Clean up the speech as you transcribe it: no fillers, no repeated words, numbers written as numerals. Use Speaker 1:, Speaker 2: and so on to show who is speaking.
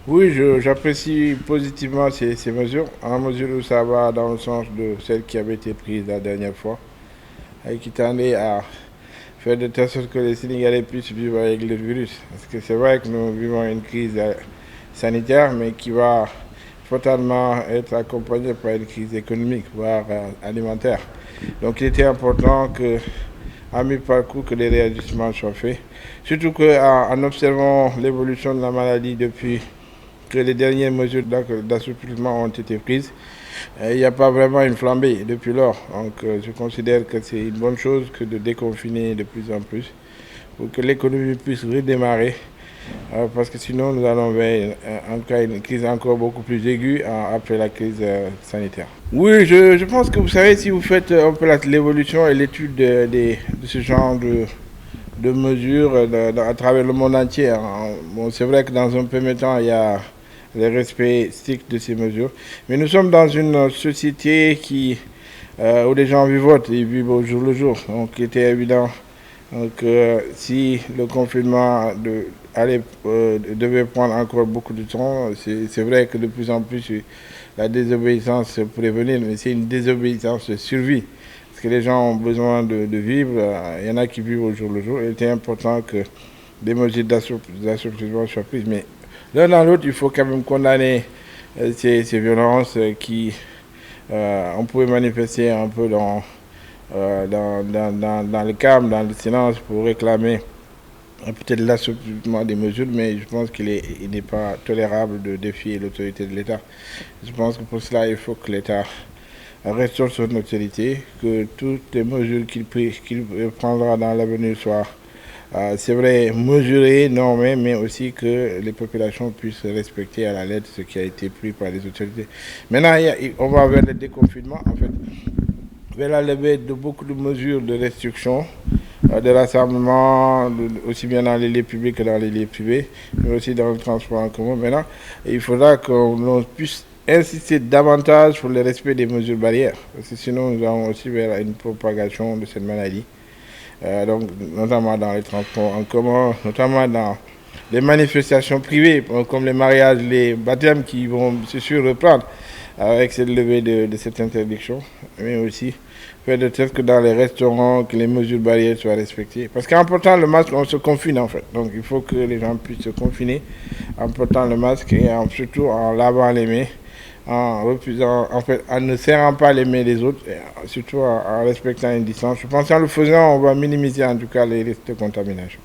Speaker 1: Oui, j'apprécie positivement ces mesures, en mesure où ça va dans le sens de celles qui avaient été prises la dernière fois, et qui tendaient à faire de telle sorte que les Sénégalais puissent vivre avec le virus. Parce que c'est vrai que nous vivons une crise sanitaire, mais qui va fatalement être accompagnée par une crise économique, voire alimentaire. Donc il était important que, à mi-parcours, que des réajustements soient faits. Surtout qu'en observant l'évolution de la maladie depuis que les dernières mesures d'assouplissement ont été prises, il n'y a pas vraiment une flambée depuis lors. Donc je considère que c'est une bonne chose que de déconfiner de plus en plus pour que l'économie puisse redémarrer. Parce que sinon, nous allons vers une crise encore beaucoup plus aiguë après la crise sanitaire. Oui, je pense que vous savez, si vous faites un peu l'évolution et l'étude de ce genre de mesures à travers le monde entier, hein. Bon, c'est vrai que dans un premier temps, il y a le respect strict de ces mesures. Mais nous sommes dans une société où les gens vivotent, ils vivent au jour le jour. Donc il était évident que si le confinement devait prendre encore beaucoup de temps, c'est vrai que de plus en plus la désobéissance pourrait venir, mais c'est une désobéissance de survie. Parce que les gens ont besoin de vivre, il y en a qui vivent au jour le jour. Il était important que des mesures d'assouplissement soient prises. Mais l'un dans l'autre, il faut quand même condamner ces violences on pouvait manifester un peu dans le calme, dans le silence pour réclamer peut-être l'assouplissement des mesures, mais je pense il n'est pas tolérable de défier l'autorité de l'État. Je pense que pour cela, il faut que l'État restaure son autorité, que toutes les mesures qu'il prendra dans l'avenir soient, c'est vrai, mesurées, normées, mais aussi que les populations puissent respecter à la lettre ce qui a été pris par les autorités. Maintenant, on va vers le déconfinement, en fait, vers la levée de beaucoup de mesures de restriction de rassemblement, aussi bien dans les lieux publics que dans les lieux privés, mais aussi dans le transport en commun. Maintenant, il faudra qu'on puisse insister davantage sur le respect des mesures barrières, parce que sinon nous allons aussi vers une propagation de cette maladie, donc, notamment dans les transports en commun, notamment dans les manifestations privées, comme les mariages, les baptêmes qui vont, c'est sûr, reprendre avec cette levée de cette interdiction, mais aussi faire de telle que dans les restaurants, que les mesures barrières soient respectées. Parce qu'en portant le masque, on se confine en fait. Donc il faut que les gens puissent se confiner en portant le masque et surtout en lavant les mains, en refusant, en fait, en ne serrant pas les mains des autres, et surtout en respectant une distance. Je pense qu'en le faisant, on va minimiser en tout cas les risques de contamination.